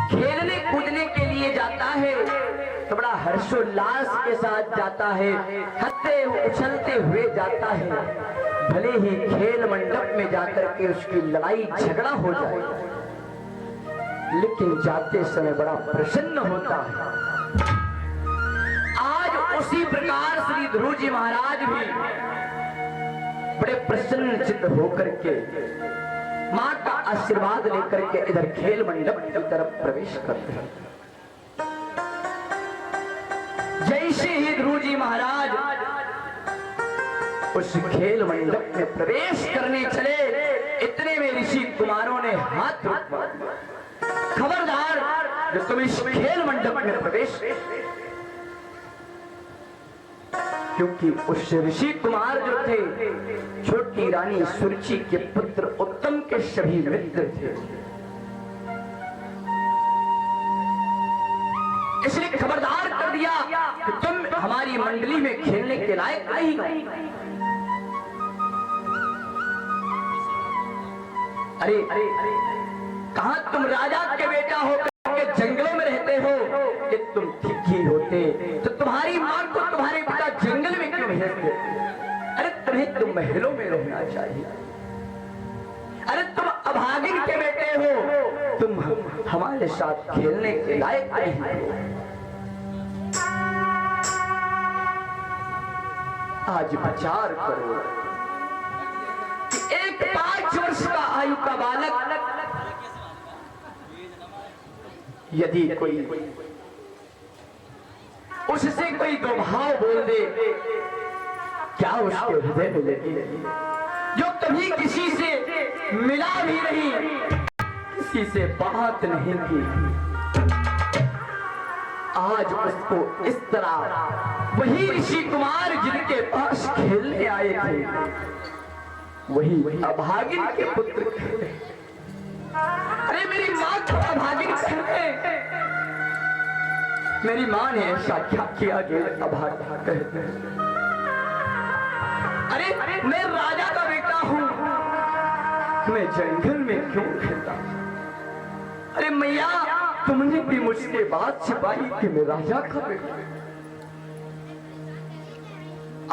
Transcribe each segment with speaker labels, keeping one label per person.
Speaker 1: खेलने कूदने के लिए जाता है तो बड़ा हर्षोल्लास के साथ जाता है, हंसते उछलते हुए जाता है। भले ही खेल मंडप में जाकर के उसकी लड़ाई झगड़ा हो जाए, लेकिन जाते समय बड़ा प्रसन्न होता है। आज उसी प्रकार श्री ध्रुव जी महाराज भी बड़े प्रसन्न चित्त होकर के मां का आशीर्वाद लेकर के इधर खेल मंडप की तरफ प्रवेश करते हैं। जैसे ही ध्रुव जी महाराज उस खेल मंडप में प्रवेश करने चले, इतने में ऋषि कुमारों ने हाथ रोका, खबरदार जो तुम इस खेल मंडप में प्रवेश। क्योंकि उस ऋषि कुमार जो थे छोटी रानी सुरुचि के पुत्र उत्तम के सभी मित्र थे, इसलिए खबरदार कर दिया कि तुम हमारी मंडली में खेलने के लायक नहीं हो। अरे कहां तुम राजा के बेटा हो के जंगलों में रहते हो, कि तुम ठीक ही होते तो तुम्हारी मां को तुम्हारे पिता जंगल में क्यों भेजते? अरे तुम्हें तो महलों में रहना चाहिए। अरे तुम अभागिन के बेटे हो, तुम हमारे साथ खेलने के लायक नहीं हो। आज विचार करो कि एक 5 वर्ष का आयु का बालक यदि कोई उससे कोई दो भाव बोल दे, क्या उसके हृदय में लगेगी? जो कभी किसी से मिला भी नहीं, किसी से बात नहीं की, आज उसको इस तरह वही ऋषि कुमार जिनके पास खेलने आए थे, वही अभागिन के पुत्र कहते। अरे मेरी मां को अभागिन कहते, मेरी मां ने ऐसा क्या किया जो अभागिन कहते हैं? अरे मैं राजा का बेटा हूं, मैं जंगल में क्यों खेलता? अरे मैया तुमने भी मुझसे बात छिपाई कि मैं राजा का बेटा।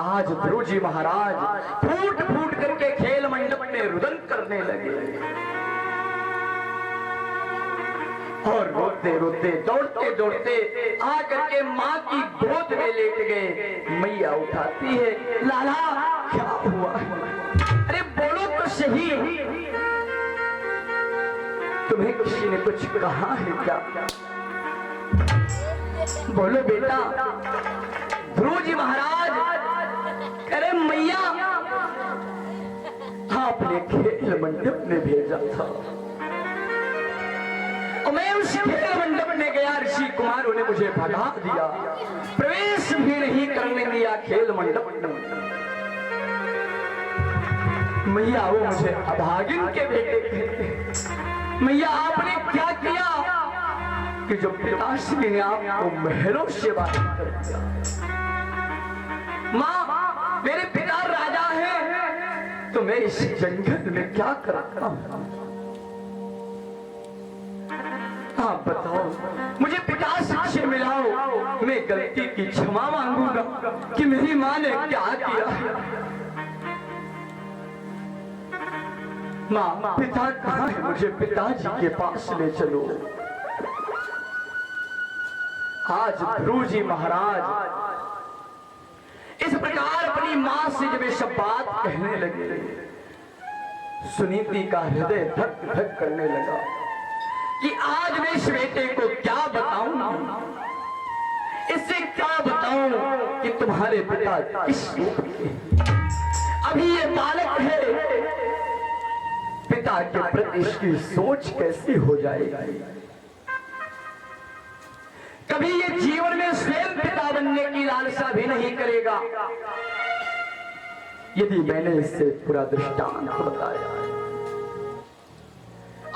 Speaker 1: आज ध्रुव जी महाराज फूट फूट करके खेल मंडप में रुदन करने लगे और रोते रोते दौड़ते दौड़ते आकर के मां की गोद में लेट गए। मैया उठाती है, लाला क्या हुआ? अरे बोलो तो सही, तुम्हें किसी ने कुछ कहा है क्या? बोलो बेटा। ध्रुव जी महाराज अरे मैया आपने खेल मंडप में भेजा था और मैं उस खेल मंडप में गया, ऋषि कुमारों ने मुझे भगा दिया, प्रवेश भी नहीं करने दिया खेल मंडप में। मैया वो मुझे अभागिन के बेटे कहते। मैया आपने क्या किया कि जो पिताश्री ने आपको महलों से बाहर कर दिया? मां मेरे पिता राजा हैं, तो मैं इस जंगल में क्या करता हूं? आप बताओ, मुझे पिता से मिलाओ, मैं गलती की क्षमा मांगूंगा कि मेरी मां ने क्या किया। मां पिता कहाँ है? मुझे पिताजी के पास ले चलो। आज ध्रुव जी महाराज इस प्रकार अपनी मां से जब ये सब बात कहने लगे, सुनीति का हृदय धक धक करने लगा कि आज मैं इस बेटे को क्या बताऊं, इससे क्या बताऊं कि तुम्हारे पिता किस रूप के। अभी ये बालक है, पिता के प्रति इसकी सोच कैसी हो जाएगी? कभी ये जीवन में स्वयं पिता बनने की लालसा भी नहीं करेगा। यदि मैंने इससे पूरा दृष्टांत बताया।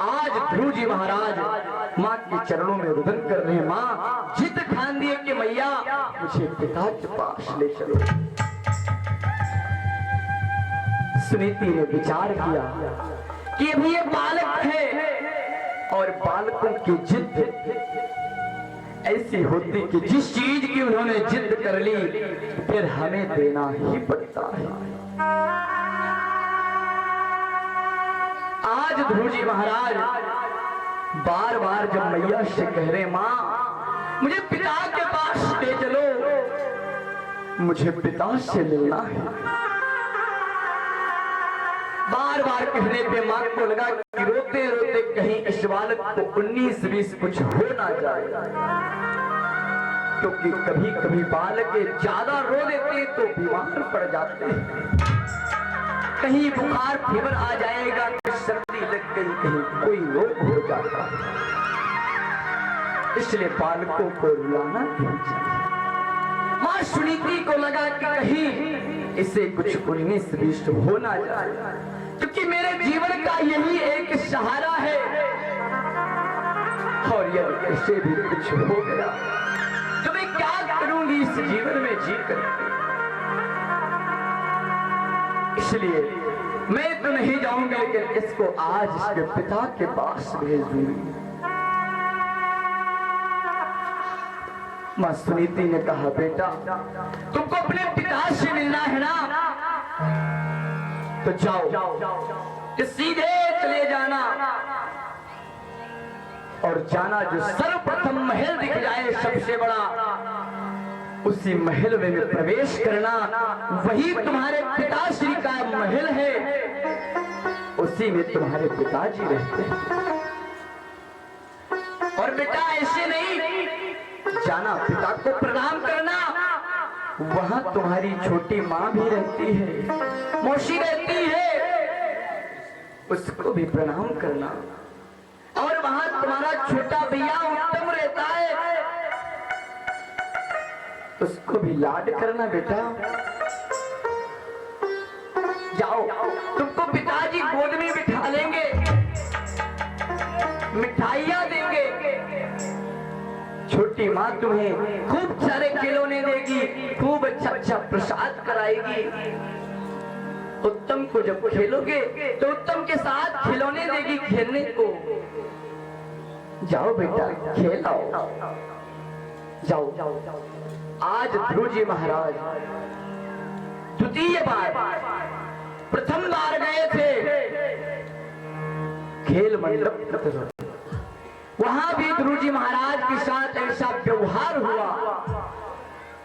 Speaker 1: आज ध्रुव जी महाराज मां के चरणों में रुदन कर रहे हैं। मां जिद ठान दिए कि मैया मुझे पिता के पास ले चलो। सुनीति ने विचार किया कि अभी ये बालक है, और बालकों की जिद ऐसी होती कि जिस चीज की उन्होंने जिद कर ली फिर हमें देना ही पड़ता है। आज ध्रुव जी महाराज बार बार जब मैया से कह रहे मां मुझे पिता के पास ले चलो, मुझे पिता से मिलना है, बार बार कहने पे मां को लगा कि रोते रोते कहीं इस बालक को 19-20 कुछ हो ना जाए, क्योंकि कभी कभी बालक ज्यादा रो देते तो बीमार पड़ जाते हैं, कहीं बुखार फीवर आ जाएगा, सर्दी लग गई, कहीं कोई रोग हो जाता है, इसलिए बालकों को रुलाना नहीं चाहिए। मां सुनीति को लगा कि कहीं इसे कुछ 19-20 हो ना जाए, क्योंकि मेरे जीवन का यही एक सहारा है, और यदि इसे भी कुछ हो गया तो मैं क्या करूंगी इस जीवन में जीकर। इसलिए मैं तो नहीं जाऊंगा, लेकिन इसको आज इसके पिता के पास भेज दूंगी। मां सुनीति ने कहा बेटा तुमको अपने पिता से मिलना है ना, तो जाओ सीधे चले जाना, और जाना जो सर्वप्रथम महल दिख जाए सबसे बड़ा, उसी महल में प्रवेश करना, वही तुम्हारे पिताश्री का महल है, उसी में तुम्हारे पिताजी रहते हैं। और बेटा ऐसे नहीं जाना, पिता को प्रणाम करना, वहां तुम्हारी छोटी मां भी रहती है, मौसी रहती है, उसको भी प्रणाम करना, और वहां तुम्हारा छोटा भैया उत्तम रहता है, उसको भी लाड करना बेटा। जाओ, तुमको पिताजी गोद में बिठा लेंगे, मिठाइयां देंगे, छोटी माँ तुम्हें खूब सारे खिलौने देगी, खूब अच्छा अच्छा प्रसाद कराएगी। उत्तम को जब खेलोगे तो उत्तम के साथ खिलौने देगी खेलने को। जाओ बेटा खेलाओ, जाओ। आज ध्रुव जी महाराज द्वितीय बार, प्रथम बार गए थे खेल मंडप, वहां भी ध्रुव जी महाराज के साथ ऐसा व्यवहार हुआ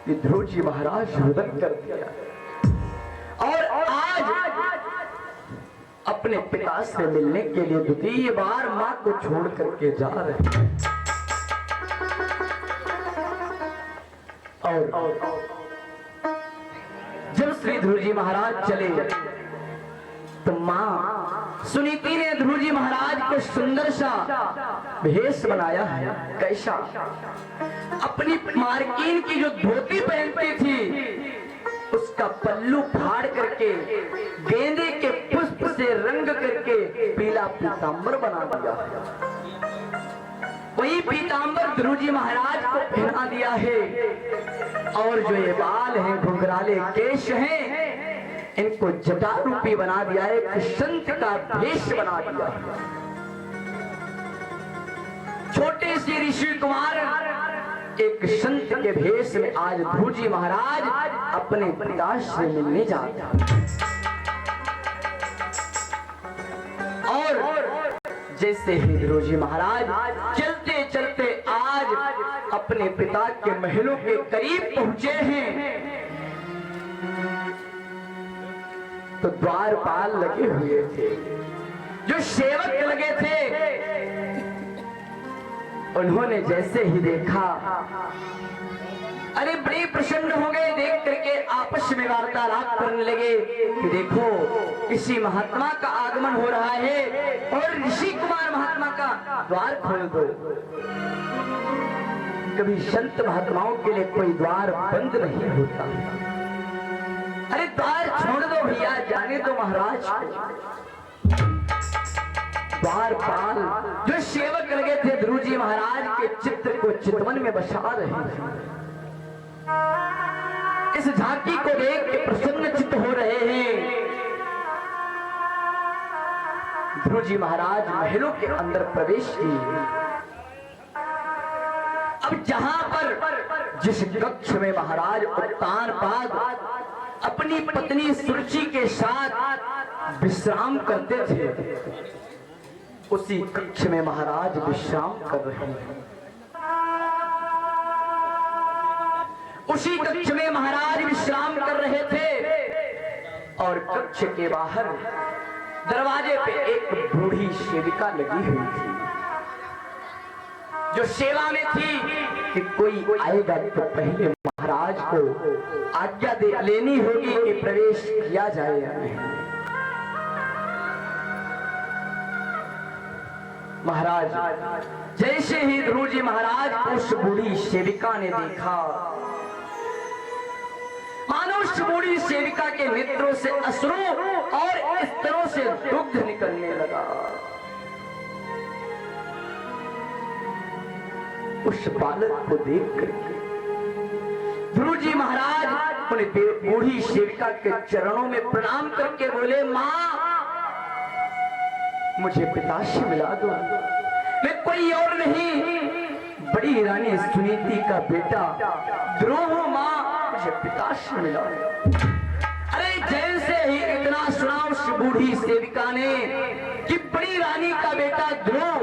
Speaker 1: कि ध्रुव जी महाराज रुदन कर दिया, और आज अपने पिता से मिलने के लिए द्वितीय बार मां को छोड़ करके जा रहे हैं। और जब श्री ध्रुव जी महाराज चले तो मां सुनीति ने ध्रुव जी महाराज को सुंदर सा भेष बनाया है। कैसा? अपनी मार्किन की जो धोती पहनती थी उसका पल्लू फाड़ करके गेंदे के पुष्प से रंग करके पीला पीतांबर बना दिया। वही पीतांबर ध्रुव जी महाराज को पहना दिया है, और जो ये बाल हैं, घुंघराले केश हैं, इनको जटा रूपी बना दिया है, एक संत का भेष बना दिया। छोटे से ऋषि कुमार एक संत के भेष में आज ध्रुव जी महाराज अपने पिता से मिलने जाते हैं। और जैसे ही ध्रुव जी महाराज चलते चलते आज अपने पिता के महलों के करीब पहुंचे हैं, तो द्वारपाल लगे हुए थे, जो सेवक लगे थे, उन्होंने जैसे ही देखा, अरे बड़े प्रसन्न हो गए, देख करके आपस में वार्तालाप करने लगे कि देखो किसी महात्मा का आगमन हो रहा है और ऋषि कुमार महात्मा का द्वार खोल दो। कभी संत महात्माओं के लिए कोई द्वार बंद नहीं होता। अरे द्वार छोड़ दो भैया, जाने दो महाराज। द्वारपाल जो सेवक लगे थे ध्रुव जी महाराज के चित्र को चितवन में बसा रहे हैं। इस झांकी को देख के प्रसन्न चित्त हो रहे हैं। ध्रुव जी महाराज महलों के अंदर प्रवेश किए। अब जहां पर जिस कक्ष में महाराज उत्तानपाद अपनी पत्नी सुरुचि के साथ विश्राम करते थे, उसी कक्ष में महाराज विश्राम कर रहे हैं। उसी कक्ष में महाराज विश्राम कर रहे थे और कक्ष के बाहर दरवाजे पे एक बूढ़ी सेविका लगी हुई थी, जो सेवा में थी कि कोई आएगा तो पहले महाराज को आज्ञा दे लेनी होगी कि प्रवेश किया जाए या नहीं। महाराज जैसे ही ध्रुव जी महाराज उस बूढ़ी सेविका ने देखा, मानो उस बूढ़ी सेविका के नेत्रों से अश्रु और स्तरों से दुग्ध निकलने लगा। उस बालक को देख करके ध्रुव जी महाराज उन बूढ़ी सेविका के चरणों में प्रणाम करके बोले, मां मुझे पिता से मिला दो, मैं कोई और नहीं, बड़ी रानी सुनीति का बेटा ध्रुव हूं, मां मुझे पिता से मिला दो। अरे जैसे ही इतना सुना उस बूढ़ी सेविका ने कि बड़ी रानी का बेटा ध्रुव,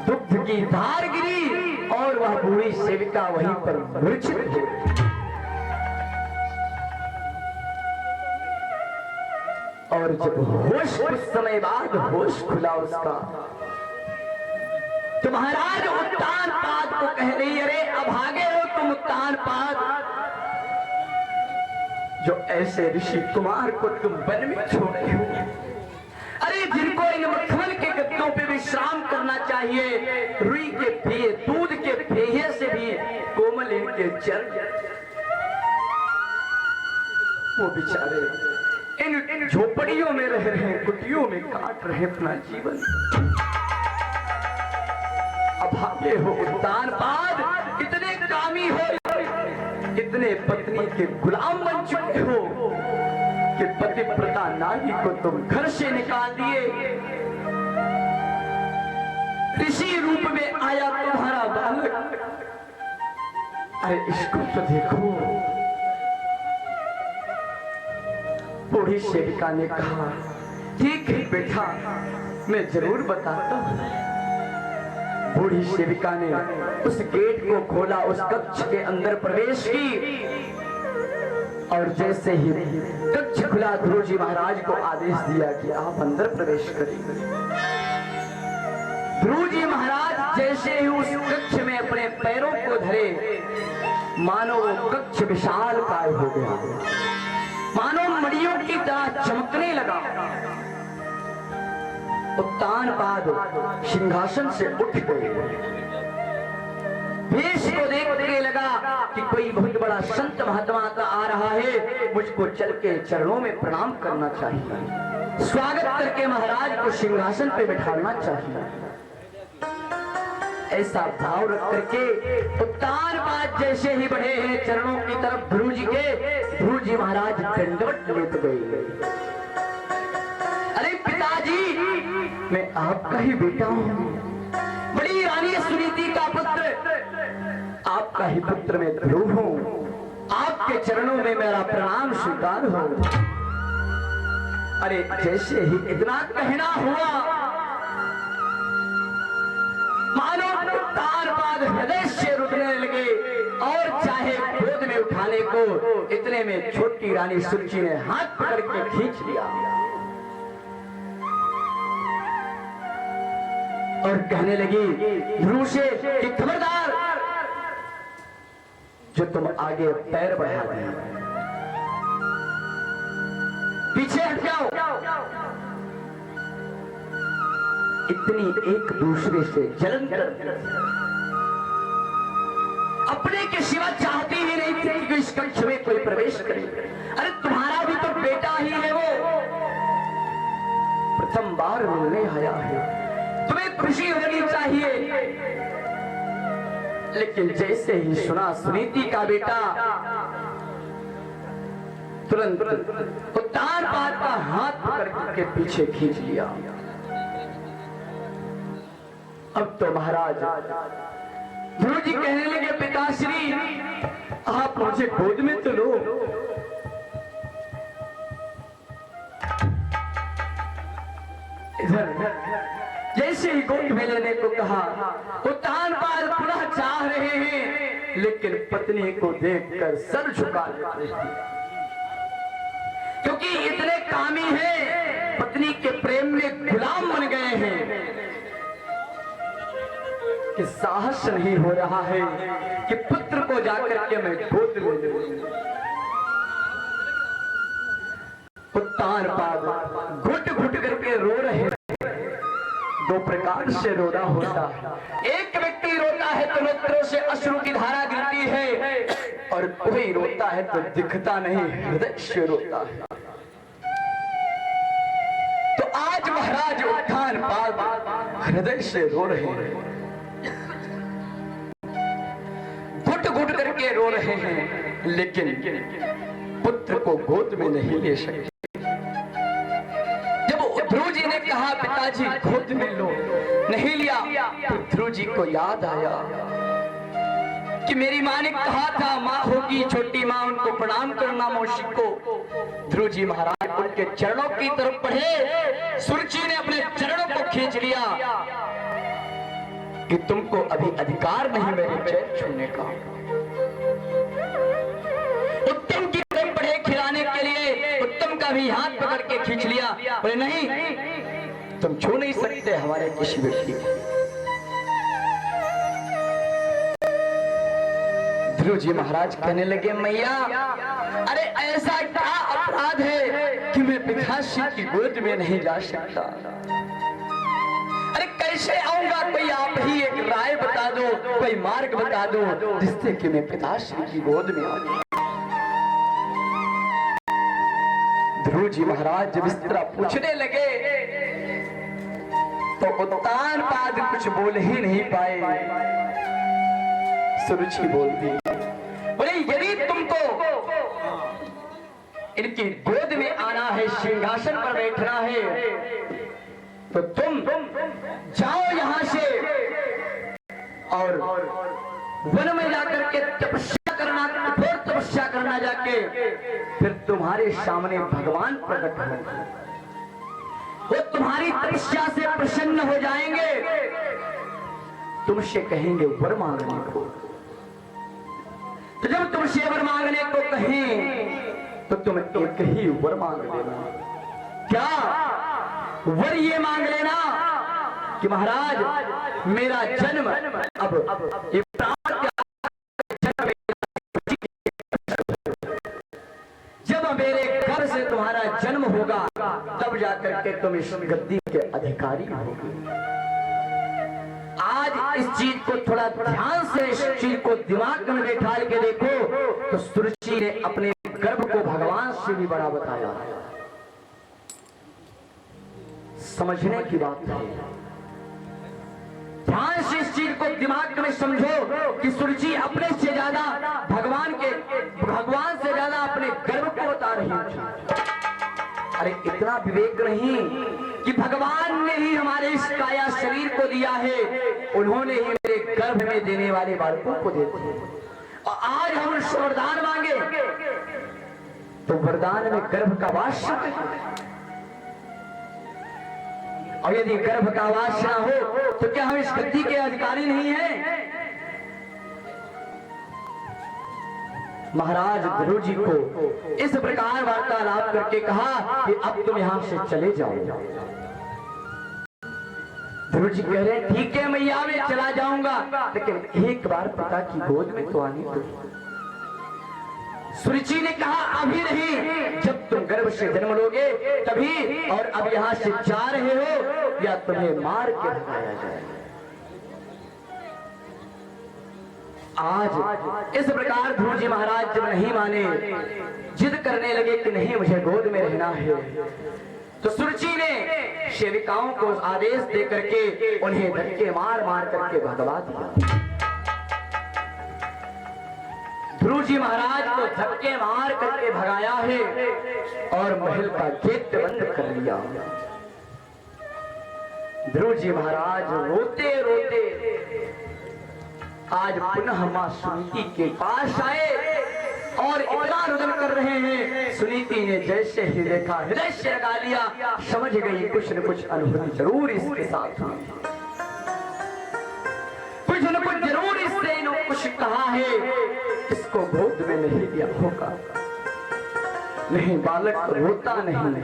Speaker 1: दुग्ध की धार गिरी और वह बूढ़ी सेविका वहीं पर मूर्छित हो गई। और जब होश कुछ समय बाद होश खुला उसका, तो महाराज उत्तानपाद को कह रही, अरे अभागे हो तुम उत्तानपाद, जो ऐसे ऋषि कुमार को तुम वन में छोड़े हो। अरे जिनको इन मखमल के गद्दों पे विश्राम करना चाहिए, रुई के पेय, दूध के पेय से भी कोमल इनके चरण, वो बेचारे इन झोपड़ियों में रह रहे हैं, कुटियों में काट रहे अपना जीवन। अभागे हो उत्तानपाद, इतने कामी हो, इतने पत्नी के गुलाम बन चुके हो कि पतिव्रता नारी को तुम घर से निकाल दिए। ऋषि रूप में आया तुम्हारा बालक, अरे इसको तो देखो। बूढ़ी सेविका ने कहा, ठीक है बेटा, मैं जरूर बताता हूं। बूढ़ी सेविका ने उस गेट को खोला, उस कक्ष के अंदर प्रवेश की और जैसे ही कक्ष खुला, ध्रुव जी महाराज को आदेश दिया कि आप अंदर प्रवेश करें। ध्रुव जी महाराज जैसे ही उस कक्ष में अपने पैरों को धरे, मानो वो कक्ष विशाल काय हो गया, मानो मड़ियों की तरह चमकने लगा। उत्तानपाद सिंहासन से उठ गए, भेष को देखने लगा कि कोई बहुत बड़ा संत महात्मा का आ रहा है, मुझको चल के चरणों में प्रणाम करना चाहिए, स्वागत करके महाराज को सिंहासन पे बिठाना चाहिए। ऐसा भाव रख करके उत्तानपाद जैसे ही बढ़े हैं चरणों की तरफ ध्रुव जी के, ध्रुव जी महाराज दंडवत लेट गए। अरे पिताजी, मैं आपका ही बेटा हूं, बड़ी रानी सुनीति का पुत्र, आपका ही पुत्र मैं ध्रुव हूं, आपके चरणों में मेरा प्रणाम स्वीकार हो। अरे जैसे ही इतना कहना हुआ, मानो उत्तानपाद हृदय से रुकने लगे और चाहे गोद में उठाने को, इतने में छोटी रानी सुरुचि ने हाथ पकड़ के खींच लिया और कहने लगी ध्रुव से कि खबरदार, जो तुम आगे पैर बढ़ा दे, पीछे हट जाओ। इतनी एक दूसरे से जलन करती, अपने के सिवा चाहती ही नहीं थी कि इस कक्ष में कोई प्रवेश करे। अरे तुम्हारा भी तो बेटा ही है वो, प्रथम बार मिलने आया है, तुम्हें खुशी होनी चाहिए। लेकिन जैसे ही सुना सुनीति का बेटा, तुरंत उत्तानपाद का हाथ पकड़ के पीछे खींच लिया अब तो महाराज ध्रुव जी कहने लगे, पिताश्री आप मुझे गोद में तो लो। इधर जैसे ही गोद में लेने को कहा, उत्तानपाद पुनः चाह रहे हैं, लेकिन पत्नी को देखकर सर झुका लेते हैं, क्योंकि इतने कामी हैं, पत्नी के प्रेम में गुलाम बन गए हैं कि साहस नहीं हो रहा है कि पुत्र को जाकर के मैं गोद में लूं। उत्तानपाद घुट घुट करके रो रहे हैं। दो प्रकार से रोना होता है, एक व्यक्ति रोता है तो नेत्रों से अश्रु की धारा गिरती है, और कोई रोता है तो दिखता नहीं, हृदय से रोता है। तो आज महाराज उत्तानपाद हृदय से रो रहे हैं, घुट घुट करके रो रहे हैं, लेकिन पुत्र को गोद में नहीं ले सकते। ध्रुव जी ने कहा, पिताजी गोद में लो, नहीं लिया। तो ध्रुव जी को याद आया कि मेरी माँ ने कहा था, माँ होगी छोटी माँ, उनको प्रणाम करना मौसी को। ध्रुव जी महाराज उनके चरणों की तरफ बढ़े, सुरुचि ने अपने चरणों को खींच लिया कि तुमको अभी अधिकार नहीं मेरे चरण छूने का। उत्तम की तरफ बढ़े खिलाने के लिए, उत्तम का भी हाथ पकड़ के खींच लिया, बोले नहीं तुम छू नहीं सकते हमारे किसी व्यक्ति को। ध्रुव जी महाराज कहने लगे, मैया अरे ऐसा क्या अपराध है कि मैं पिताश्री की गोद में नहीं जा सकता? अरे कैसे आऊंगा? कोई आप ही एक राय बता दो, कोई मार्ग बता दो जिससे कि मैं पिताश्री की गोद में आ जाऊं। ध्रुव जी महाराज जब इस तरह पूछने लगे तो उत्तानपाद कुछ बोल ही नहीं पाए। सुरुचि बोलती, बोले यदि तुमको इनकी गोद में आना है, सिंहासन पर बैठना है, तो तुम जाओ यहां से और वन में जाकर के तपस्या करना, कठोर तपस्या करना जाके, फिर तुम्हारे सामने भगवान प्रकट होंगे, वो तुम्हारी तपस्या से प्रसन्न हो जाएंगे, तुमसे कहेंगे वर मांगने को। तो जब तुमसे वर मांगने को कहें तो तुम एक ही वर मांग लेना। क्या वर ये मांग लेना कि महाराज मेरा जन्म अब ये जब मेरे घर से तुम्हारा जन्म होगा तब जाकर के तुम इस गद्दी के अधिकारी होगे। आज इस चीज को थोड़ा ध्यान से, इस चीज को दिमाग में बैठा के देखो तो सुरुचि ने अपने गर्भ को भगवान से भी बड़ा बताया। समझने की बात है, ध्यान से इस चीज को दिमाग में समझो कि सुरुचि अपने से ज्यादा भगवान से ज्यादा अपने गर्भ को बता रही है। अरे इतना विवेक नहीं कि भगवान ने ही हमारे इस काया शरीर को दिया है, उन्होंने ही मेरे गर्भ में देने वाले बालकों को देते हैं। और आज हम वरदान मांगे तो वरदान में गर्भ का वास, और यदि गर्भ का वास ना हो तो क्या हम इस गद्दी के अधिकारी नहीं हैं? महाराज ध्रुव जी को इस प्रकार वार्तालाप करके कहा कि अब तुम यहां से चले जाओ। ध्रुव जी कह रहे ठीक है मैया मैं चला जाऊंगा, लेकिन एक बार पिता की गोद में तो आनी दो। सुरुचि ने कहा अभी नहीं, जब तुम गर्भ से जन्म लोगे तभी, और अब यहां से जा रहे हो या तुम्हें मार के भगाया जाए। आज इस प्रकार ध्रुव जी महाराज जब नहीं माने, जिद करने लगे कि नहीं मुझे गोद में रहना है, तो सुरुचि ने सेविकाओं को आदेश दे करके उन्हें धक्के मार मार करके भगवा दिया। ध्रुव जी महाराज को धक्के मार करके भगाया है और महल का गेट बंद कर लिया। ध्रुव जी महाराज रोते रोते आज पुनः मां सुनीति के पास आए और इतना रुदन कर रहे हैं। सुनीति ने जैसे ही देखा हृदय से लगा लिया, समझ गई कुछ न कुछ अनुभूति जरूर इसके साथ हुई, कुछ न कुछ जरूर इससे इन्होंने कुछ कहा है, इसको गोद में नहीं लिया होगा। नहीं, बालक रोता नहीं।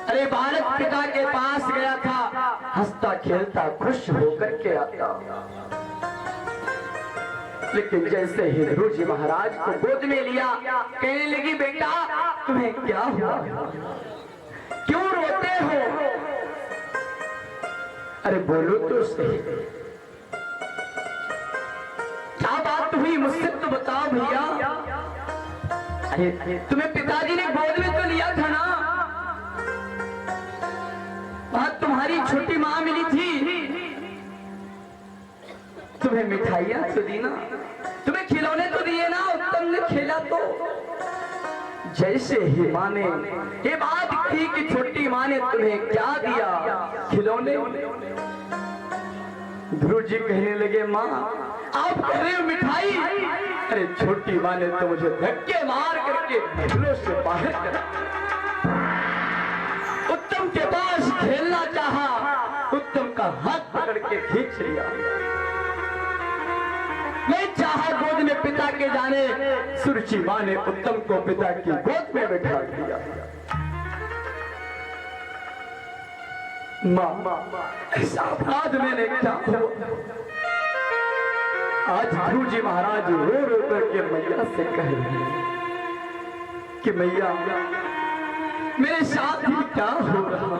Speaker 1: अरे बालक पिता के पास गया था, हंसता खेलता खुश होकर के आता, लेकिन जैसे ही ध्रुव जी महाराज को गोद में लिया, कहने लगी बेटा तुम्हें क्या हुआ, क्यों रोते हो? अरे बोलो तो सही, क्या बात हुई मुझसे तो बताओ भैया। अरे तुम्हें पिताजी ने गोद में तो लिया था ना, वहां तुम्हारी छोटी माँ मिली थी, तुम्हें मिठाइयां तो दी ना, तुम्हें खिलौने तो दिए ना, उत्तम ने खेला तो। जैसे ही माँ ने ये बात की कि छोटी माँ ने तुम्हें क्या दिया, खिलौने, ध्रुव जी कहने लगे माँ आप कह रहे हो मिठाई? अरे छोटी माँ ने तो मुझे धक्के मार करके महलों से बाहर कर, उत्तम के पास खेलना चाहा, उत्तम का हाथ पकड़ के खींच लिया, मैं चाहा गोद में पिता के जाने, सुरुचि माँ ने उत्तम को पिता की गोद में बैठा दिया। माँ ऐसा अपराध मैंने क्या हुआ? आज ध्रुव जी महाराज रो रो करके मैया से कह रहे हैं कि मैया मेरे साथ ही क्या हो रहा?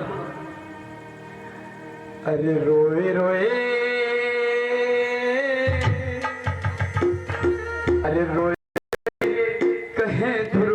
Speaker 1: अरे रोए रोए, अरे रोए कहे ध्रुव